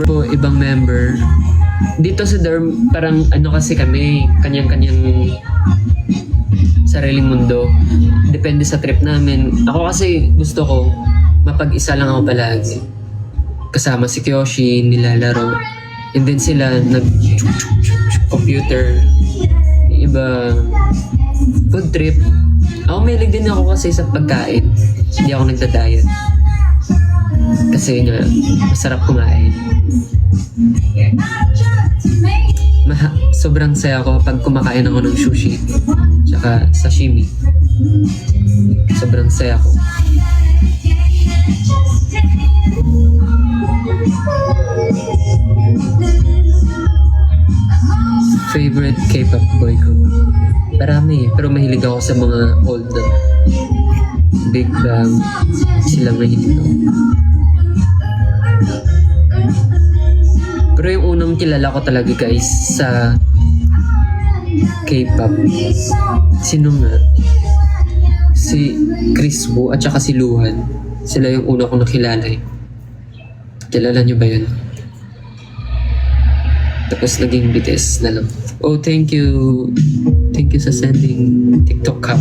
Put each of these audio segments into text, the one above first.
po ibang member. Dito sa dorm, parang ano kasi kami, kanyang-kanyang sariling mundo. Depende sa trip namin. Ako kasi gusto ko, mapag-isa lang ako palagi. Kasama si Kyoshi, nilalaro. And then sila computer. Yung iba, food trip. Ako mahilig din ako kasi sa pagkain. Hindi ako nagda-diet. Kasi nga, masarap kumain. Sobrang saya ko pag kumakain ako ng sushi. Tsaka sashimi. Sobrang saya ko. Favorite K-pop boy group? Marami, pero mahilig ako sa mga old na Big Bang. Sila mahilig ako. Pero yung unang kilala ko talaga guys sa K-pop, sino nga? Si Chris Wu at saka si Luhan. Sila yung una kong nakilala eh. Kilala niyo ba yun? Tapos naging BTS na lang. Oh, thank you. Thank you sa sending TikTok cup.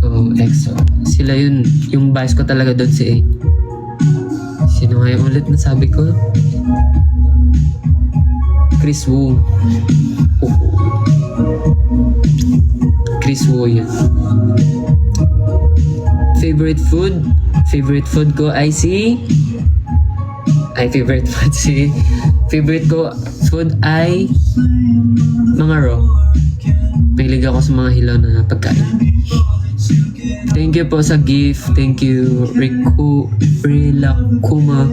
Oh, EXO. Sila yun. Yung bias ko talaga doon si A. Sino nga yung ulit na sabi ko? Chris Wu. Oh. Chris Wu yun. Favorite food? Favorite food ko ay favorite ko food ay mga raw. Mahilig ako sa mga hilaw na pagkain. Thank you po sa gift. Thank you Rilakuma.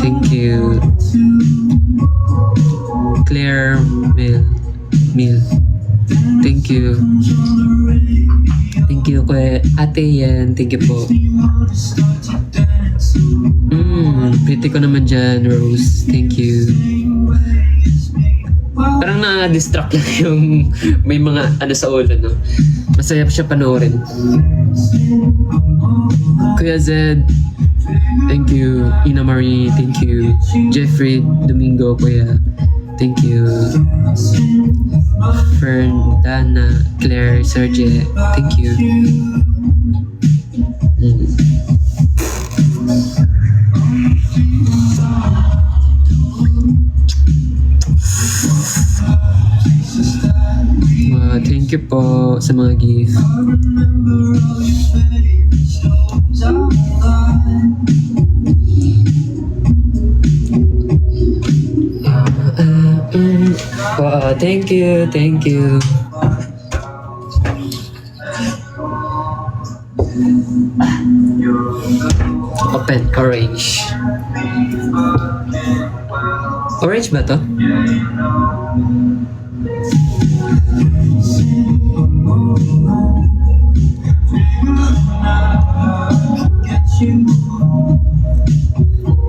Thank you Claire Mil. Thank you. Thank you kay Ate Yan. Thank you po. Pretty ko naman dyan, Rose. Thank you. Parang na-distract lang yung may mga ano sa ulo, no? Masaya pa siya panoorin. Kuya Zed, thank you. Ina Marie, thank you. Jeffrey Domingo, Kuya. Thank you. Fern, Dana, Claire, Serge, thank you. Thank you po sa mga gift. Thank you, thank you. Open, orange. Orange ba to?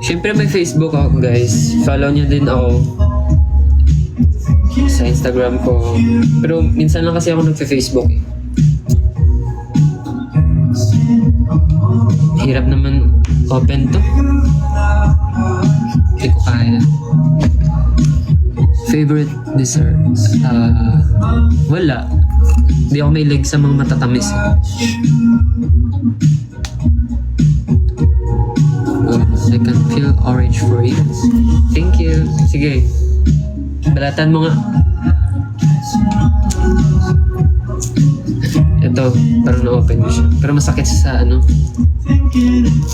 Siyempre may Facebook ako guys. Follow niyo din ako sa Instagram ko. Pero minsan lang kasi ako nagfe-Facebook eh. Hirap naman open to. Hindi ko kaya. Favorite dessert? Wala. Hindi ako mahilig sa mga matatamis eh. I can feel orange for you. Thank you. Sige. Balatan mo nga. Ito, parang na-open ko siya. Pero masakit sa ano,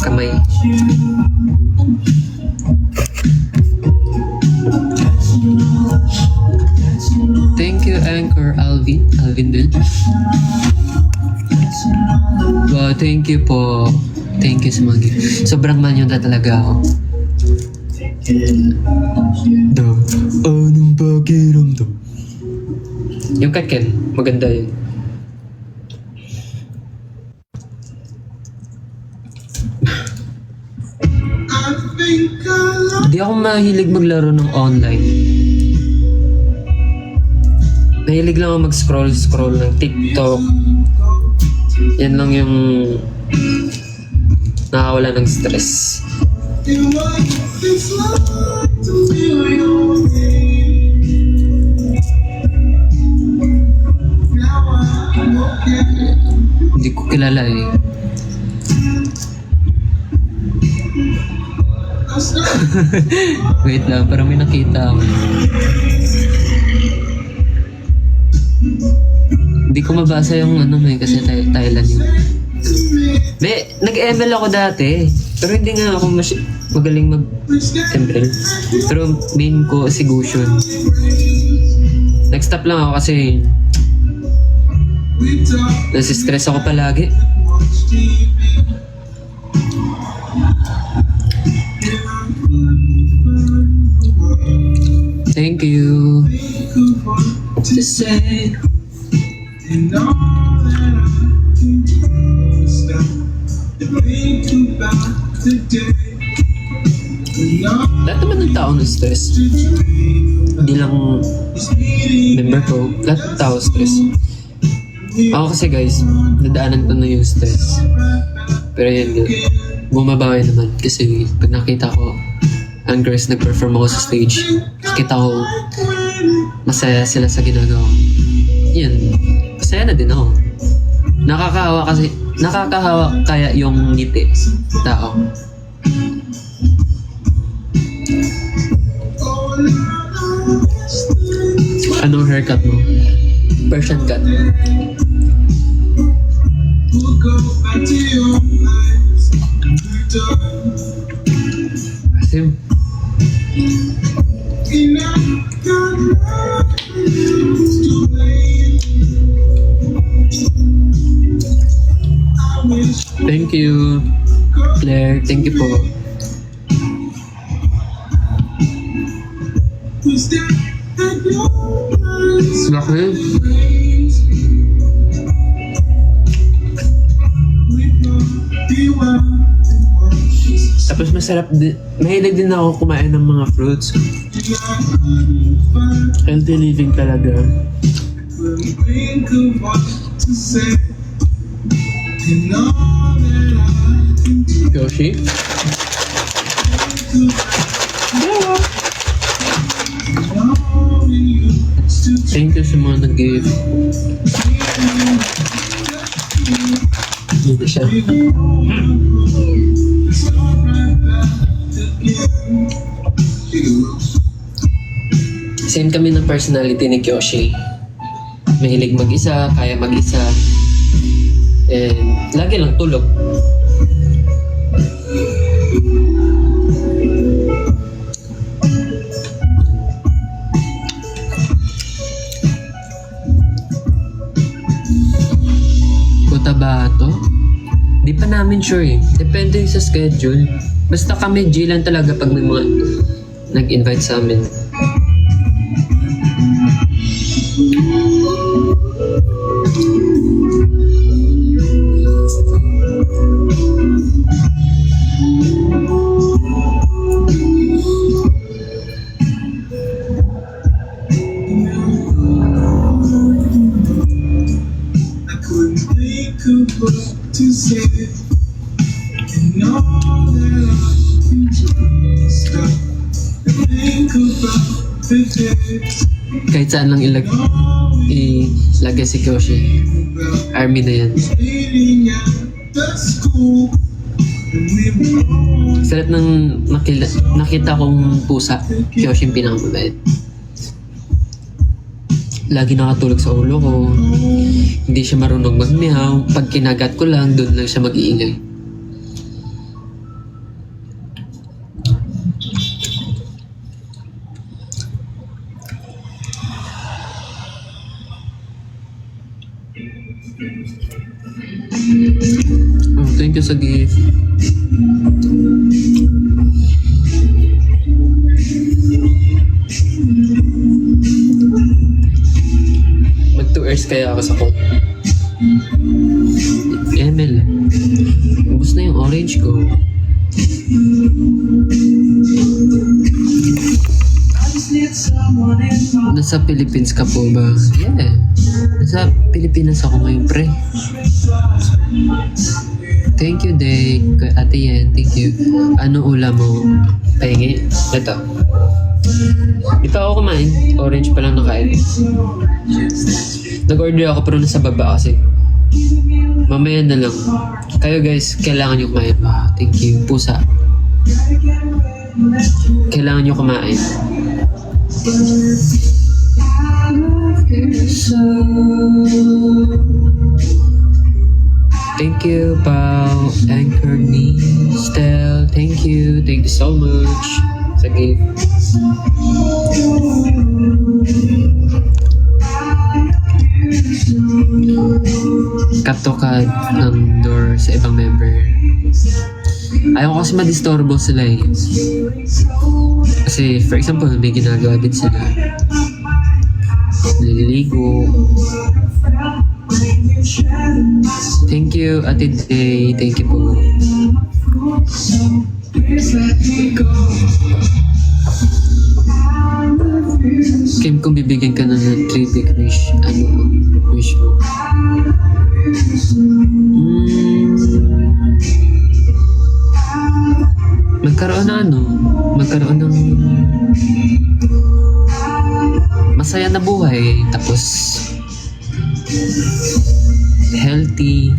kamay. Thank you, Anchor Alvin. Alvin din. Wow, thank you po. Thank you sa mga gift. Sobrang manyonda talaga ako. Anong pakiramdam? Yung kaken, maganda yun. Hindi ako mahilig maglaro ng online. Mahilig lang ako mag-scroll ng TikTok. Yan lang yung nakawala ng stress. Hindi ko kilala eh. Wait lang, parang may nakita ako. Hindi ko mabasa yung ano may kasi Thailand yun. Nag-ML ako dati. Pero hindi nga ako magaling mag-ML. Pero main ko si Gusion. Next stop lang ako kasi nasi-stress ako palagi. Thank you to say and all that I can do is stop and think about the day. Lahat naman ng tao na stress. Hindi lang member ko, lahat ng tao stress. Ako kasi guys, nadaanan ko na yung stress. Pero yun nga, bumabawi naman kasi pag nakita ko ang girls nag-perform ako sa stage, kita ko masaya sila sa ginagawa ko. Yun, masaya na din ako. Nakakahawa kaya yung ngiti tao. Anong haircut mo? Persian cut. Same. Thank you, Claire. Thank you po. Bakit? Tapos masarap din. Mahilig din ako kumain ng mga fruits. Healthy living talaga. Yoshi? Thank you sa mga nag-give. Dito siya. Same kami ng personality ni Kyoshi. Mahilig mag-isa, kaya mag-isa. And lagi lang tulog. Cotabato? Di pa namin sure eh. Depende sa schedule. Basta kami G lang talaga pag may mga nag-invite sa amin. Kahit saan lang ilagay si Kyoshi. Army na yan. Sa lahat ng nakita kong pusa, Kyoshi yung pinakamabait. Lagi nakatulog sa ulo ko. Hindi siya marunong magmeow. Pag kinagat ko lang, doon lang siya mag-iingay. Oh, thank you sa gift. Mag 2 hours kaya ako sa phone. ML. Ubus na yung orange ko. Nasa Philippines ka po ba? Yeah. Nasa Pilipinas ako ngayon, pre. Thank you, Day. Kay Ate Yen, thank you. Ano ulam mo? Pahingi? Ito. Di pa ako kumain. Orange pa lang nakain. Nag-order ako pero nasa baba kasi. Mamaya na lang. Kayo guys, kailangan nyo kumain. Thank you. Pusa. Kailangan nyo kumain. Thank you, Pao. Anchor me. Stel. Thank you. Thank you so much. Sa gift. Katokad ng door sa ibang member. Ayaw ko kasi madisturbo sila eh. Kasi for example, may ginagawa din sila. Naliligo. Thank you, Ate Day. Thank you po. Kim, kung bibigyan ka na ng 3 big wish, ano ang wish mo? Magkaroon na ano? Magkaroon ng masaya na buhay. Tapos healthy.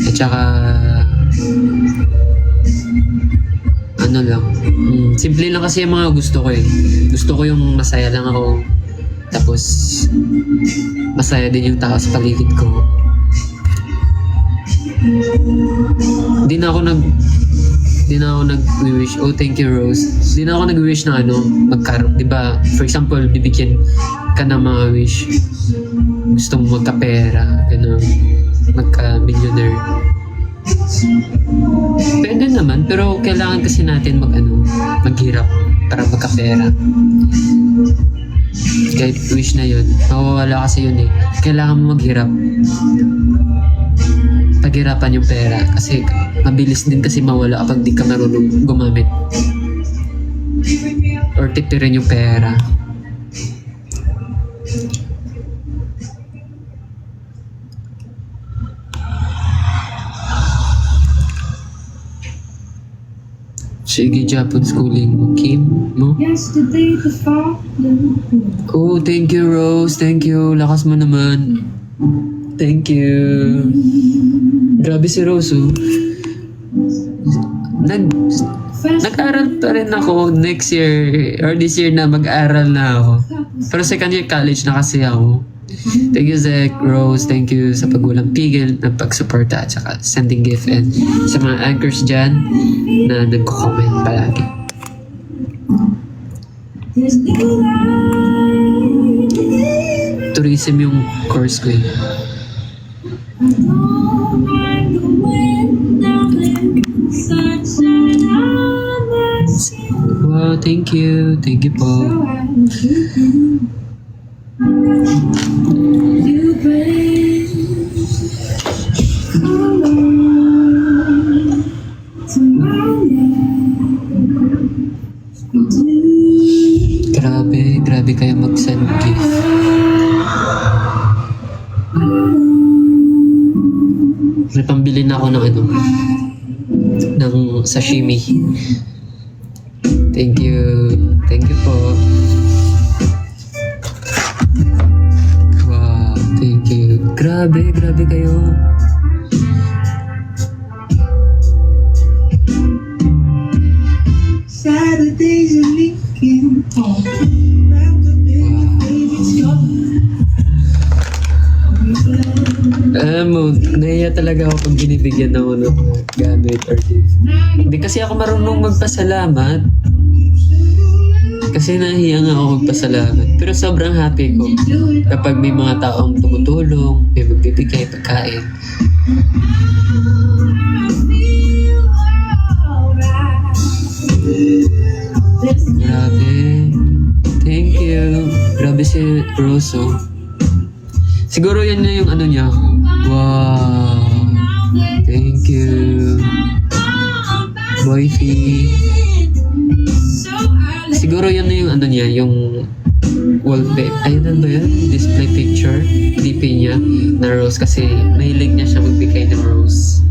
At saka ano lang. Simple lang kasi yung mga gusto ko eh. Gusto ko yung masaya lang ako. Tapos masaya din yung tao sa paligid ko. Di na ako nag-wish. Oh, thank you, Rose. Di na ako nag-wish na ano, magkaroon. Diba, for example, bibigyan ka ng mga wish. Gusto mo magka-pera, gano'n. Magka-millionaire. Pwede naman, pero kailangan kasi natin maghirap para magka-pera. Kahit wish na yun, mawawala kasi yun eh. Kailangan mo maghirap. Paghirapan yung pera kasi mabilis din kasi mawala kapag di ka marunong gumamit or tipirin yung pera. Sige, Japon schooling mo, Kim, mo? Oh, thank you, Rose. Thank you. Lakas mo naman. Thank you. Grabe si Rose, oh. Nag-aral pa rin ako next year or this year na mag-aral na ako. Pero second year college na kasi ako. Thank you, Zach, Rose. Thank you sa pagwalang pigil ng pagsuporta at saka sending gift and sa mga anchors dyan na nagko-comment palagi. Tourism yung course ko eh. Wow, thank you. Thank you po. Grabe kayo mag-send gift. May pambili na ako ng sashimi. Thank you. Thank you po. Wow, thank you. Grabe kayo. Saturdays in Lincoln Park. Nahiya talaga ako pag binibigyan ako ng mga gamit or gift. Hindi kasi ako marunong magpasalamat. Kasi nahiya nga ako magpasalamat. Pero sobrang happy ko kapag may mga taong tumutulong, may magbibigay pagkain. Grabe. Thank you. Grabe si Rosso. Siguro yan na yung niya. Wow. Thank you. Boyfie. Siguro yan na yung niya, yung wallpaper. Ayun ba yun? Display picture. DP niya na rose kasi mahilig niya siya magbigay ng rose.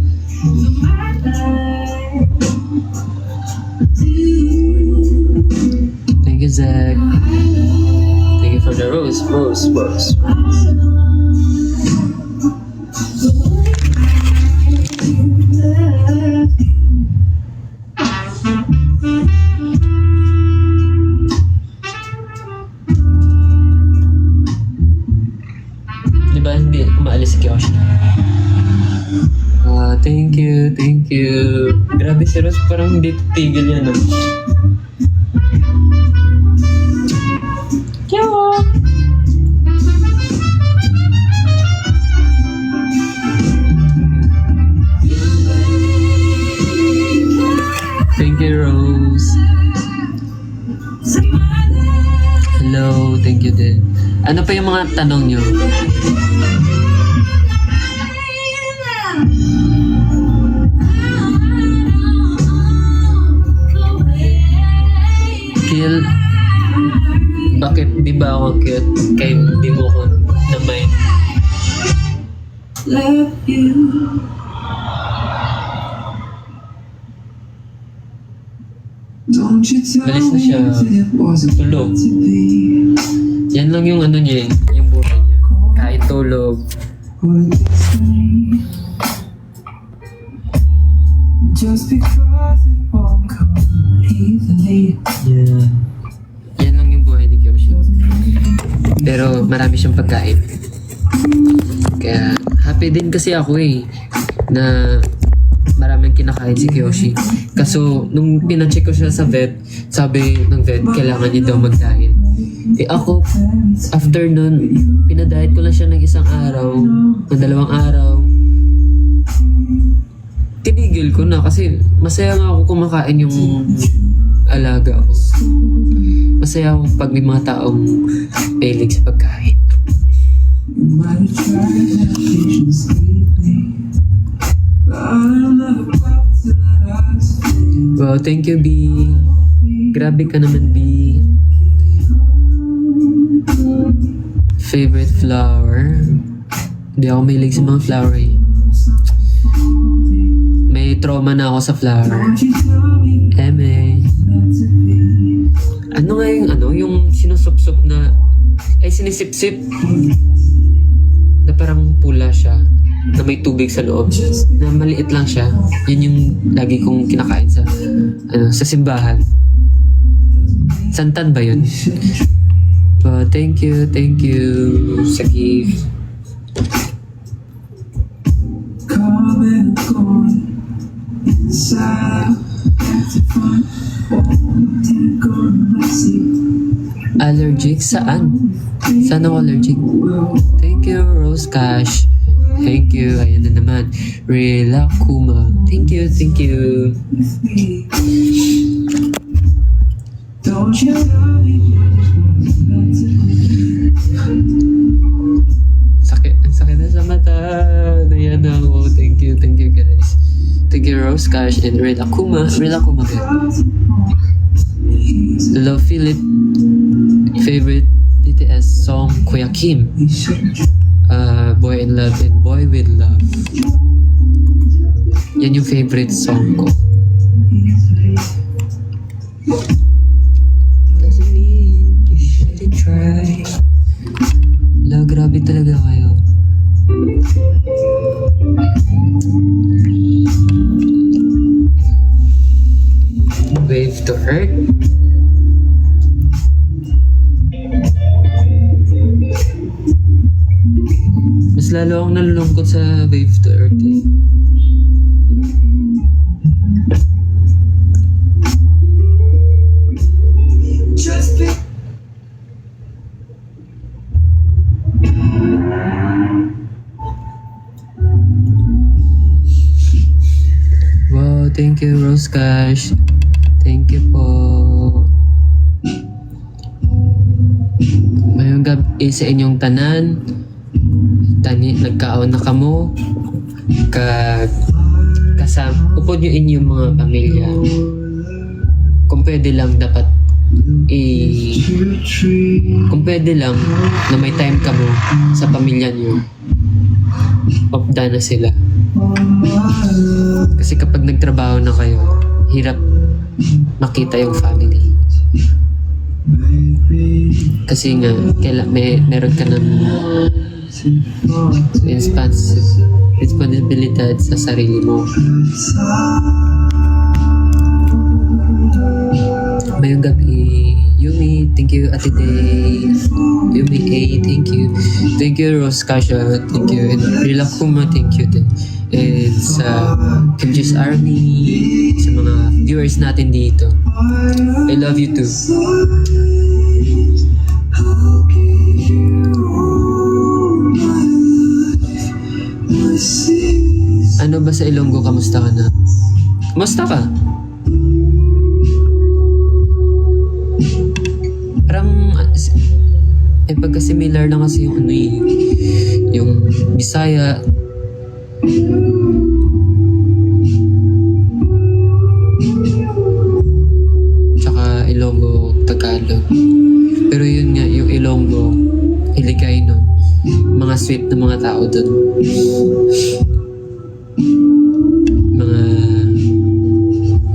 Thank you, Zach. Thank you for the rose. Di ba hindi umaalis si Kyoshi? Thank you. Grabe si Rose, parang hindi titigil yan. Kyo! Thank you, Rose. Hello, thank you din. Ano pa yung mga tanong nyo? Kill. Bakit di ba ako cute? Kaya di mo ko naman. Love you. Don't you tell Balis na me siya. that it wasn't Tulog. meant to be. Yan lang yung ano niya, yung buhay niya. Kain, tulog. What they say. Just because it won't come easily. Yeah. Yan lang yung buhay ni Kyoshi. Pero marami siyang pagkain. Kaya happy din kasi ako na maraming kinakain si Kyoshi. Kaso nung pinacheck ko siya sa vet, sabi ng vet kailangan niya daw mag-diet. Ako, after nun, pinadiet ko lang siya ng isang araw, ng 2 araw. Tinigil ko na kasi masaya nga ako kumakain yung alaga ko. Masaya ako pag may mga taong mahilig sa pagkain. You might have tried that patience lately, but I'll never pop till I ask you. Wow, thank you, B. Grabe ka naman, B. Favorite flower? Hindi ako mahilig sa mga flower May trauma na ako sa flower. Don't you tell me Eme. it's meant to be. Ano nga yung sinusup-sup na, sinisip-sip na parang pula siya, na may tubig sa loob, na maliit lang siya. Yun yung lagi kong kinakain sa simbahan. Santan ba yun? Thank you sa gift. Come and go inside out, back to front, take on messy. Allergic? Saan? Saan ako allergic? Thank you, Rose Cash. Thank you. Ayan na naman. Rila Kuma. Thank you. With me. Don't you tell me it's meant to be. Ang sakit na sa mata. Ayan na ako. Thank you guys. Thank you, Rose Cash and Rila Kuma. Rila Kuma din. Love Philip. Favorite BTS song, Kuya Kim. Boy in Love and Boy with Love. Yan yung favorite song ko. Doesn't mean you shouldn't try. Grabe talaga kayo. Wave to Earth. Mas lalo akong nalulungkot sa Wave to Earth Just be. Wow, thank you, Rose Cash. Thank you po. Mayroong gabi sa inyong tanan. Nagkaon na kamo. Upod nyo inyong mga pamilya. Kung pwede lang dapat your tree. Kung pwede lang na may time ka mo sa pamilya niyo, opda na sila. All my love, Kasi kapag nagtrabaho na kayo, hirap makita yung family. baby. Kasi nga, meron ka ng responsibilidad sa sarili mo. Mayong gabi, Yumi, thank you, Ate Day. Yumi A, thank you. Thank you, Rose Kasha, thank you. And Rila Kuma, thank you din. And sa Kimchi's Army, sa mga viewers natin dito. I love you too. I'll give you all my life. My sins. Ano ba sa Ilonggo, kamusta ka na? Kamusta ka? Parang pagka-similar lang kasi yung yung Bisaya. Tsaka Ilonggo, Tagalog. Pero yun nga, yung Ilonggo, Iligayno, mga sweet na mga tao dun. Mga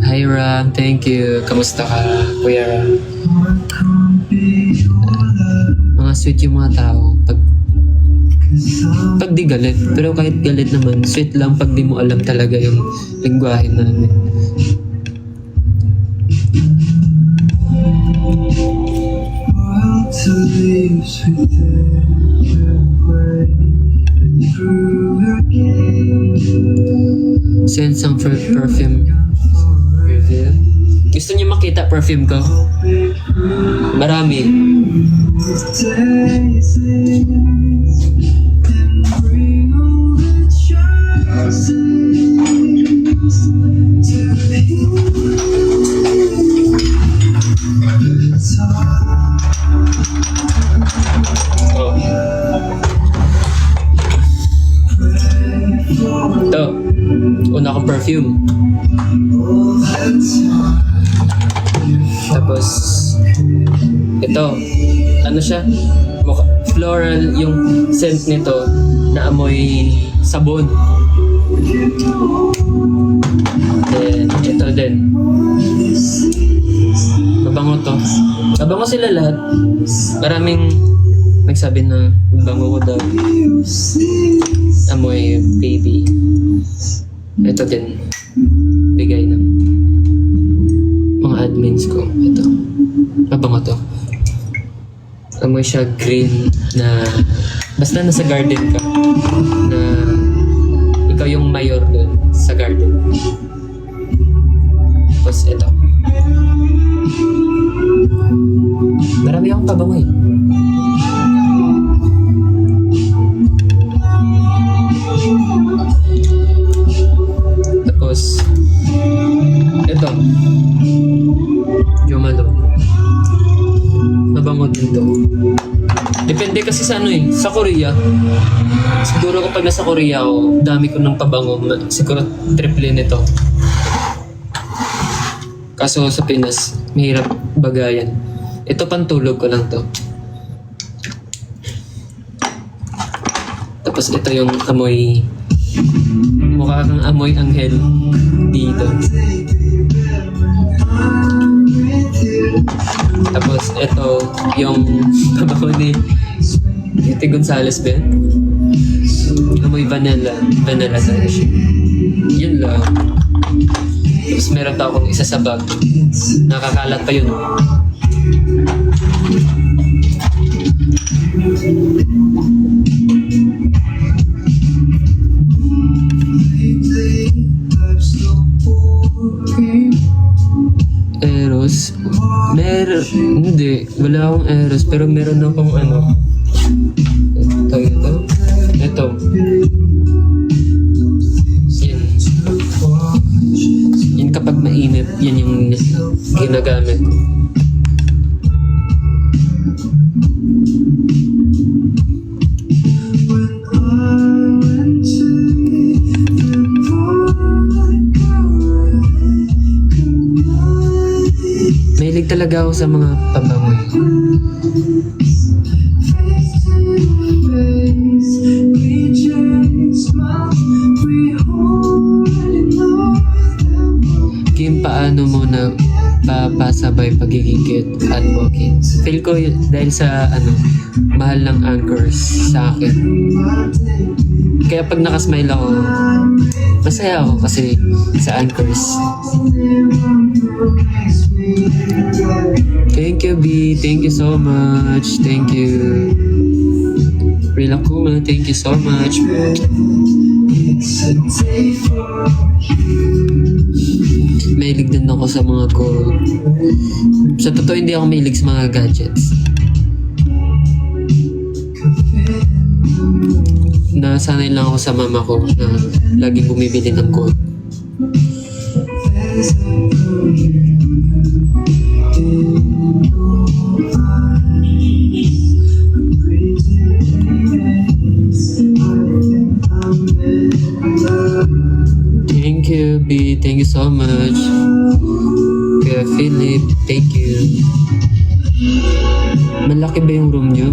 hi Ram, thank you. Kamusta ka, Kuya Ram? Mga sweet yung mga tao pag di galit. Pero kahit galit naman, sweet lang pag di mo alam talaga yung lingwahe namin. Wild to leaves with their way and grew again. Send some perfume. Gusto niyo makita perfume ko? Marami. Daisies and bring all the chances to heal the time. Oh. Ito. Una kong perfume. All the time. Tapos, ito. Ano siya? Floral yung scent nito na amoy sabon. Then, ito din. Mabango to. Mabango sila lahat. Maraming nagsabi na mabango ko daw. Amoy baby. Ito din. Bigay ng mga admins ko. Ito. Mabango to. Amoy siya green na basta nasa garden ka na ikaw yung mayor doon sa garden. Tapos ito. Marami akong pabango eh. Tapos ito. Jomalo. Mabango din to. Depende kasi sa ano eh, sa Korea. Siguro kapag nasa Korea ako, dami ko ng pabango. Siguro triple nito. Kaso sa Pinas, mahirap bagayan. Ito pantulog ko lang to. Tapos ito yung amoy, mukha kang amoy anghel dito. Tapos ito yung pabango ni Titi Gonzales ba? Amoy vanilla. Vanilla tayo siya. Yun lang. Tapos meron pa akong isa sa bag. Nakakalat pa yun. Eros? Hindi. Wala akong Eros. Pero meron akong ano. Ito. Yan kapag mainit, yan yung ginagamit. Mahilig talaga ako sa mga pabango. Kim, paano mo na papasabay pagiging cute at walking? Feel ko dahil sa mahal ng anchors sa akin. Kaya pag nakasmile ako, masaya ako kasi sa anchors. Thank you, B. Thank you so much. Thank you. Rila Kuma, thank you so much. Mahilig din ako sa mga gold. Sa totoo, hindi ako mahilig sa mga gadgets. Nasanay lang ako sa mama ko na laging bumibili ng gold. Thank you, B. Thank you so much. Kaya Philip, thank you. Malaki ba yung room niyo?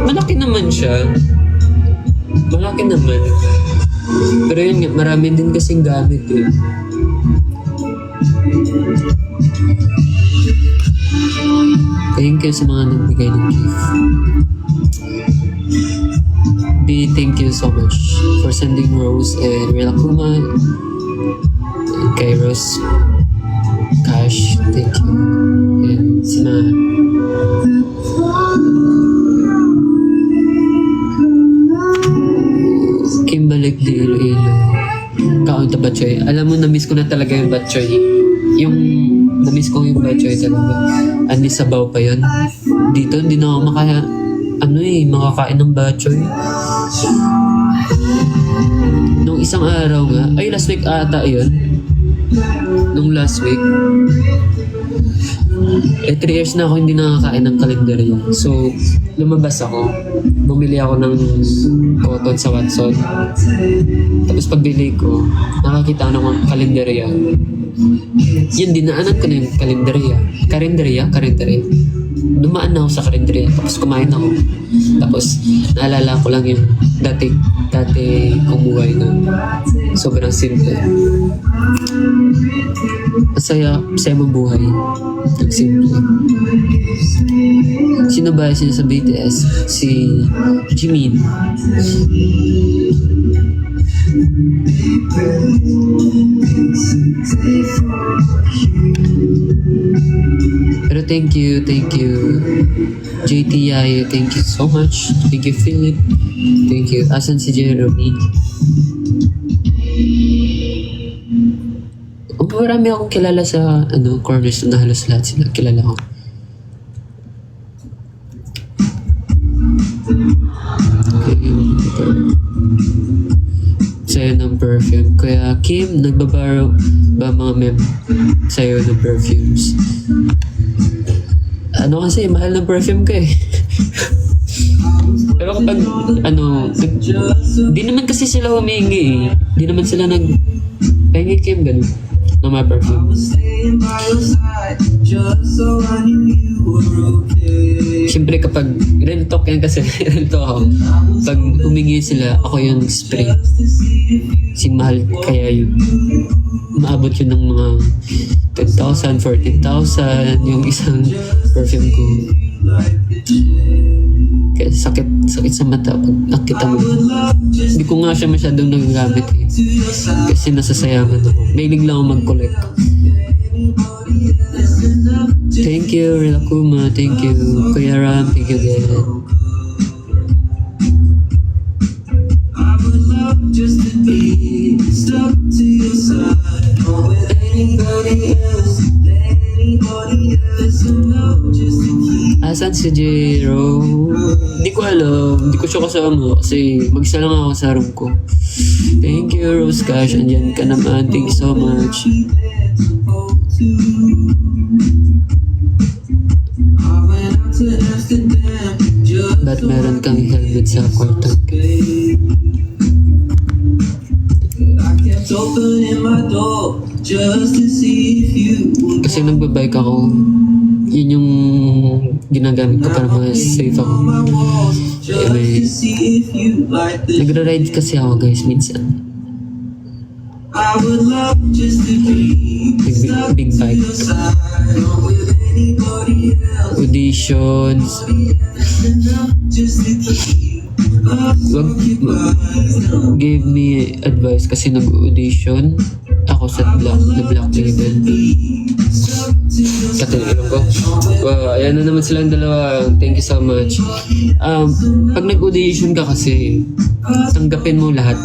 Malaki naman siya. Malaki naman. Pero yun nga, marami din kasing gamit eh. Thank you sa mga nagbigay ng gift. B, thank you so much for sending Rose and Rila Kuma and kay Rose Cash. Thank you. And sina Kimbalik di Iloilo. Kaunta Batchoy. Alam mo, na-miss ko na talaga yung Batchoy. Yung na-miss ko yung Batchoy talaga. Andi sabaw pa yun. Dito, hindi na ako makakain ng Batchoy. Nung isang araw nga, ay last week ata yun. Nung last week, 3 years na ako hindi nakakain ng kalendarya. So, lumabas ako. Bumili ako ng cotton sa Watson. Tapos pagbili ko, nakakita ako ng kalendarya. Yun, dinaanan ko na yung kalendarya. Karinderya. Dumaan na ako sa karinderya. Tapos kumain ako. Tapos, naalala ko lang yung dati kong buhay na sobrang simple. Masaya mong buhay. Simple. Sino ba sila sa BTS? Si Jimin. Pero thank you. JTI, thank you so much. Thank you, Philip. Thank you. Asan si Jeremy? Marami akong kilala sa corners na halos lahat sila kilala ko. Sa'yo ng perfume. Kaya Kim, nagbabaro ba mga sa'yo ng perfumes? Kasi mahal ng perfume ko eh. Pero kapag di naman kasi sila humingi eh. Di naman sila pahingi Kim, ganun. Ng mga perfume. Siyempre kapag real talk yan kasi real talk ako. Pag humingi sila, ako yung spray. Mahal kaya yun. Maabot yun ng mga 10,000, 14,000 yung isang perfume ko. Kaya sakit sa mata pag nakita mo. Hindi ko nga siya masyadong nagagamit eh. Kasi nasasayangan ako. Mahilig lang ako mag-collect. Thank you, Rila Kuma. Thank you, Kuya Ram. Thank you, Dad. Just to be stuck to your side. Anybody else to know just to keep. Asan si Jero? Hindi ko alam. Hindi ko siya kasama kasi mag-isa lang ako sa room ko. Thank you, Rose Cash. Andyan ka naman. Thank you so much. Ba't meron kang helmet sa kwarto? Kasi nagbabike ako. Yun yung ginagamit ko para mas safe ako. Anyway, nagra-ride kasi ako guys minsan. I would love just to be Big bike. with anybody else. Auditions. Just to keep Wag give me advice kasi nag-audition ako sa black label. Katilong ko. Wow, ayan na naman silang dalawa. Thank you so much. Pag nag-audition ka kasi, tanggapin mo lahat.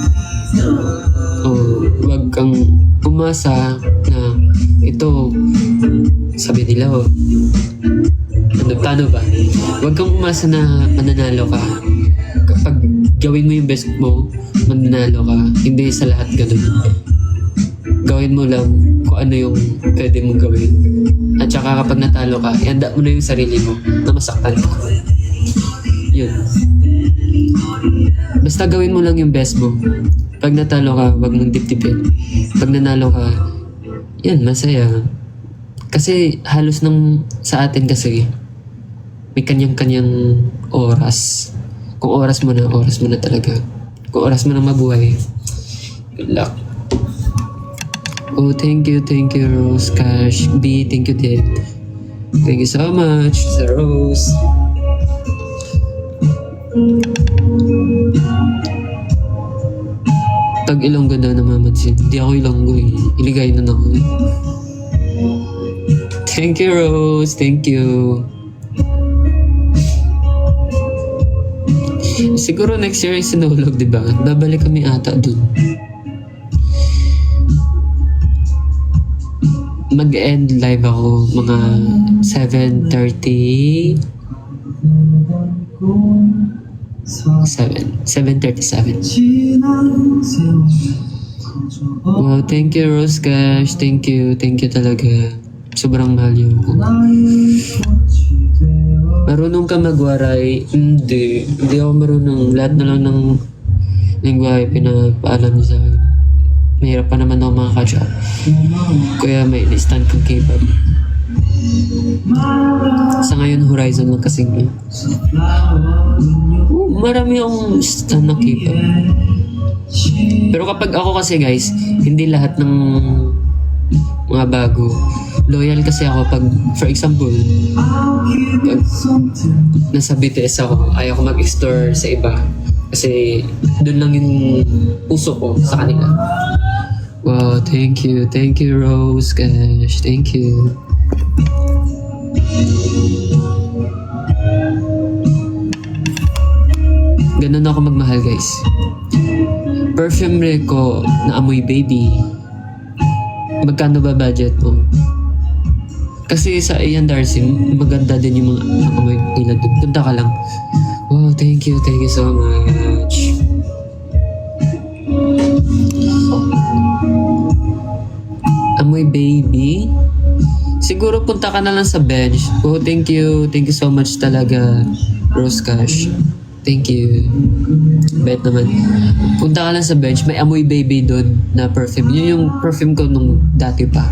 Wag kang umasa na ito, sabi nila, paano ba? Wag kang umasa na mananalo ka. Kapag gawin mo yung best mo, mananalo ka. Hindi sa lahat ganun. Gawin mo lang kung ano yung pwede mong gawin. At saka kapag natalo ka, ihanda mo na yung sarili mo na masaktan ka. Yun. Basta gawin mo lang yung best mo. Pag natalo ka, wag mong dip-dipin. Pag nanalo ka, yan, masaya. Kasi halos sa atin kasi, may kanyang-kanyang oras. Kung oras mo na talaga. Kung oras mo na mabuhay, good luck. Oh, thank you, Rose, Cash, B, thank you, Dave. Thank you so much, sa Rose. Tag Ilonggo daw namamansin. Hindi ako Ilonggo eh. Iligay na ako eh. Thank you, Rose. Thank you. Siguro next year ay sinulog, di ba? Babalik kami ata dun. Mag-end live ako mga 7:37. Wow, thank you, Rose Cash. Thank you talaga. Sobrang mahal yun. Marunong ka magwaray? Hindi ako marunong. Lahat na lang ng lingwahe pinapaalam niya sa akin. Mahirap pa naman ako makakatcha. Kaya may stand kong K-pop. Sa ngayon, Horizon lang kasing yun. Marami akong stand na K-pop. Pero kapag ako kasi guys, hindi lahat ng mga bago. Loyal kasi ako pag, for example, pag nasa BTS ako, ayaw ko mag-explore sa iba. Kasi doon lang yung puso ko sa kanila. Wow, thank you, Rose Cash, thank you. Ganun ako magmahal guys. Perfume ko na amoy baby. Magkano ba budget mo? Kasi sa Ian Darcy, maganda din yung mga amoy nila doon. Punta ka lang. Wow, thank you so much. Amoy baby? Siguro punta ka na lang sa bench. Oh, thank you so much talaga, Rose Cash. Thank you. Bet naman. Punta ka lang sa bench, may amoy baby doon na perfume. Yun yung perfume ko nung dati pa.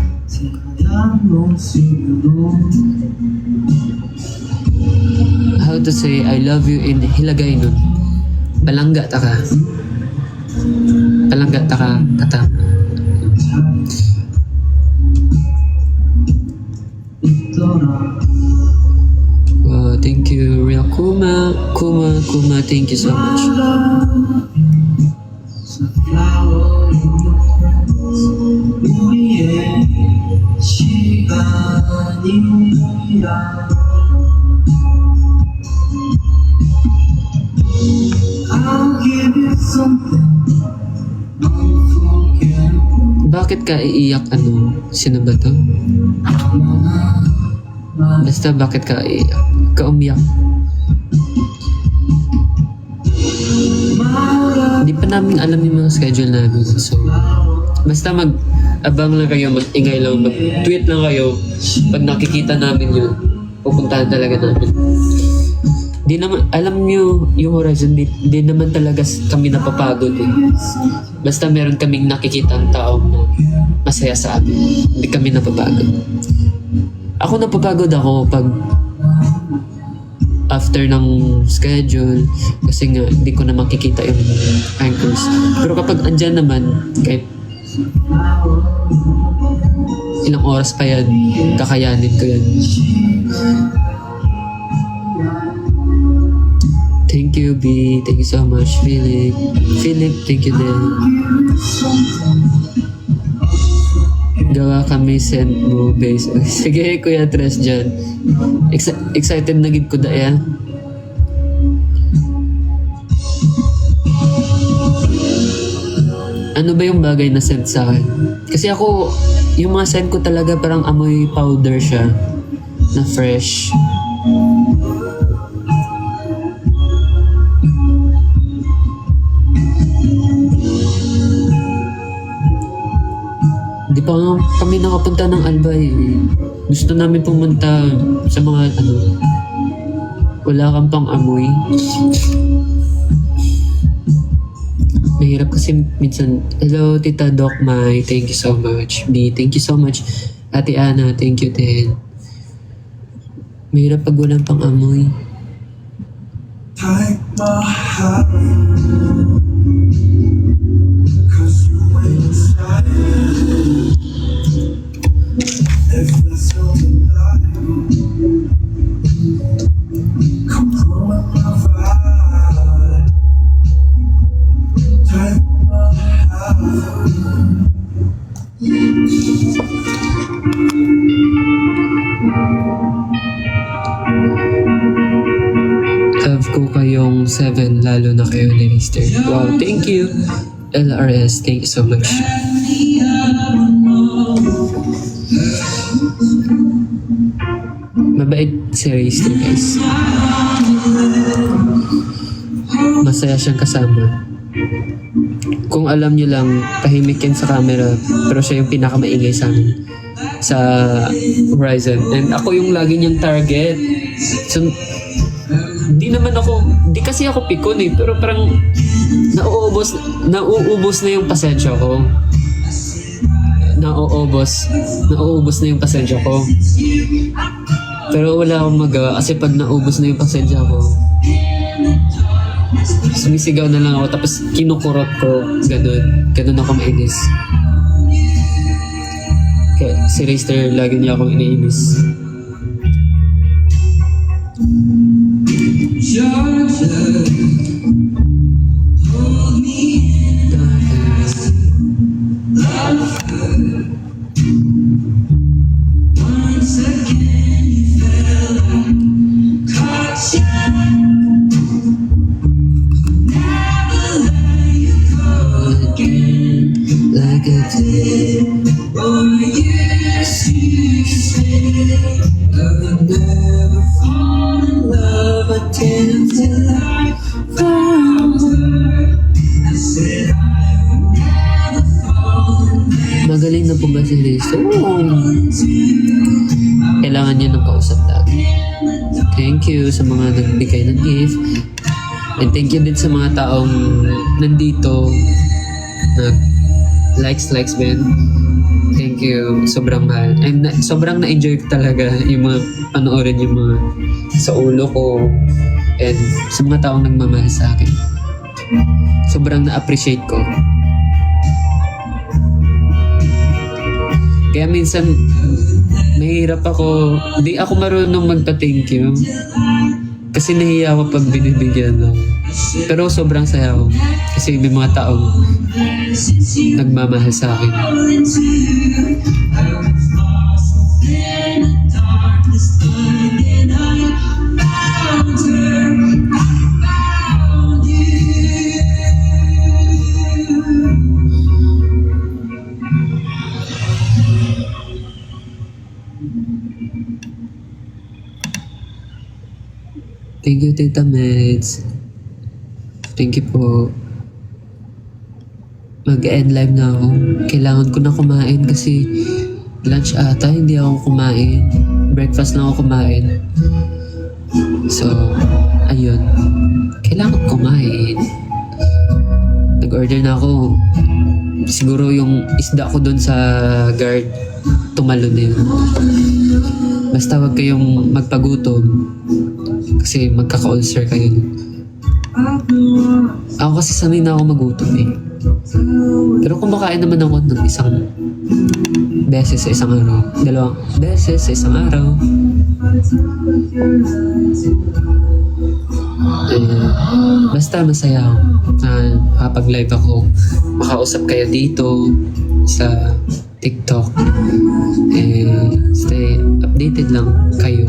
How to say I love you in Hilagay nun? Palangga ta ka. Palangga ta ka. Katama. Wow, thank you, Real Kuma, thank you so much. Bakit ka iiyak Sino ba to? Basta bakit ka iiyak? Ka umiyak? Hindi pa namin alam yung mga schedule namin. So, basta mag-abang lang kayo, mag-ingay lang, mag-tweet lang kayo. Pag nakikita namin yun, pupuntahan talaga namin. Di naman, alam nyo, yung Horizon, di naman talaga kami napapagod eh. Basta meron kaming nakikita ang tao na masaya sa amin. Hindi kami napapagod. Ako napapagod ako pag after ng schedule kasi nga hindi ko na makikita yung anchors. Pero kapag andyan naman, kahit ilang oras pa yan, kakayanin ko yan. Thank you, B. Thank you so much, Philip. Philip, thank you din. Gawa kami send mo base. Sige, Kuya Tres dyan. Excited na gid ko da yan. Ano ba yung bagay na send sa akin? Kasi ako, yung mga send ko talaga parang amoy powder siya. Na fresh. Di pa nga kami nakapunta ng Albay. Gusto namin pumunta sa mga wala kang pang amoy. Mahirap kasi minsan. Hello, Tita Doc Mai. Thank you so much. B, thank you so much. Ate Ana, thank you din. Mahirap pag walang pang amoy. Take my hand, 'cause you're inside. If there's something like come from my vibe. Take my hand. Love ko kayong 7, lalo na kayo ni Mr. Wow, thank you. LRS, thank you so much. Mabait si Race guys. Masaya siyang kasama. Kung alam niyo lang, tahimik yan sa camera, pero siya yung pinakamaingay sa amin sa Horizon. And ako yung lagi niyang target. So, di kasi ako pikon eh, pero parang nauubos na yung pasensya ko. Nauubos na yung pasensya ko. Pero wala akong magawa kasi pag naubos na yung pasensya ko, sumisigaw na lang ako tapos kinukurot ko. Ganun ako mainis. Kaya si Raster lagi niya akong iniinis. Like I did, I'll never fall in love again until I found her. I said I would never fall in love. Magaling na po ba si Risto? Kailangan niya ng kausap lagi. Thank you sa mga nagbigay ng gift. And thank you din sa mga taong nandito likes Ben. Thank you. Sobrang mahal. Sobrang na-enjoy ko talaga yung mga panoorin yung mga sa ulo ko and sa mga taong nagmamahal sa akin. Sobrang na-appreciate ko. Kaya minsan mahirap ako. Di ako marunong magpa-thank you. Kasi nahiya ako pag binibigyan lang. Pero sobrang saya ako. Kasi may mga taong nagmamahal sa akin. Thank you, Tita Meds. Thank you po. Mag-end live na ako. Kailangan ko na kumain kasi lunch ata, hindi ako kumain. Breakfast lang ako kumain. So, ayun. Kailangan kumain. Nag-order na ako. Siguro yung isda ko dun sa guard, tumalo na yun. Basta wag kayong magpagutom kasi magkaka-ulcer kayo. Ako kasi sanay na ako magutom eh. Pero kumakain naman ako ng isang beses sa isang araw. 2 beses sa isang araw. Basta masaya ako na kapag-live ako. Makausap kayo dito sa TikTok. Stay updated lang kayo.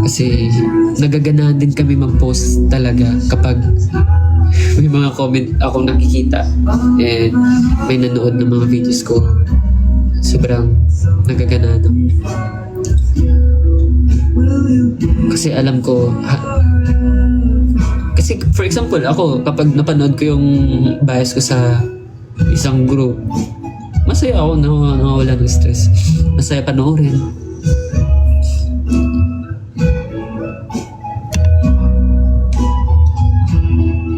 Kasi nagaganahan din kami mag-post talaga kapag may mga comment akong nakikita and may nanood ng mga videos ko. Sobrang nagaganahan ako. Kasi alam ko kasi for example ako kapag napanood ko yung bias ko sa isang group, masaya ako, nawawala ng stress. Masaya panoorin.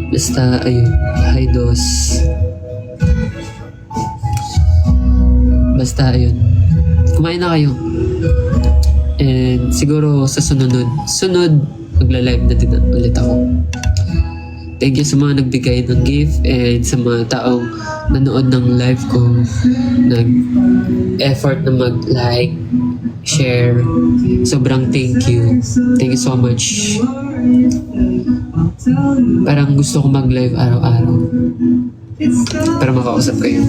Basta, ayun. Hi, Dos. Basta, ayun. Kumain na kayo. And siguro sa sunod, magla-live na din ulit ako. Thank you sa mga nagbigay ng gift and sa mga taong nanood ng live ko, nag-effort na mag-like, share. Sobrang thank you. Thank you so much. Parang gusto ko mag-live araw-araw para makausap kayo.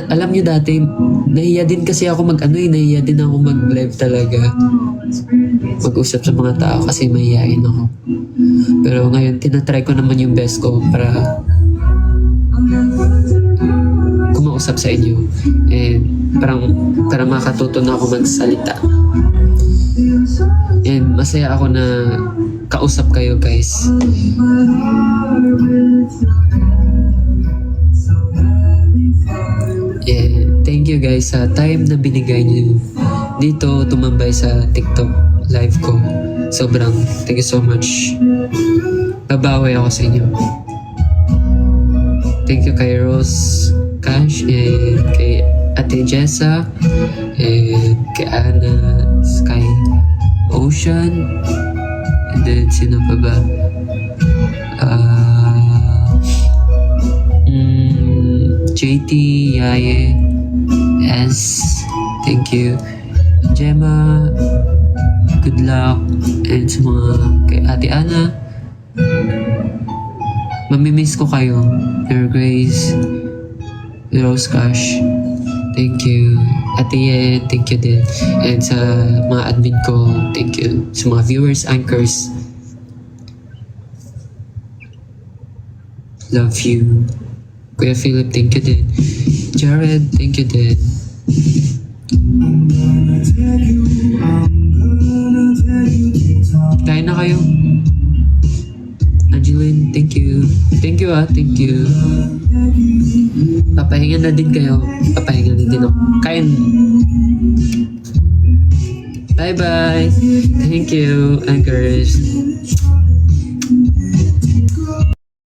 Alam niyo dati, nahiya din kasi ako nahiya din ako mag-live talaga. Mag-usap sa mga tao kasi mahihain ako. Pero ngayon, tinatry ko naman yung best ko para kumausap sa inyo. And para makatuto na ako magsalita. And masaya ako na kausap kayo, guys. Thank you guys sa time na binigay niyo dito tumambay sa TikTok live ko. Sobrang thank you so much. Babawi ako sa inyo. Thank you kay Rose Cash and kay Ate Jessa and kay Ana, Sky, Ocean, and then sino pa ba? JT, Yaye, S, thank you. Gemma, good luck. And sa mga kay Ate Ana, mamimiss ko kayo. Your Grace, Rose Cash, thank you. Ate Yen, thank you din. And sa mga admin ko, thank you. Sa mga viewers, anchors, love you. Kuya Philip, thank you din. Jared, thank you din. Kain na kayo. Angeline, thank you. Thank you thank you. Papahinga na din kayo. Papahinga na din ako. Kain. Bye-bye. Thank you, anchors.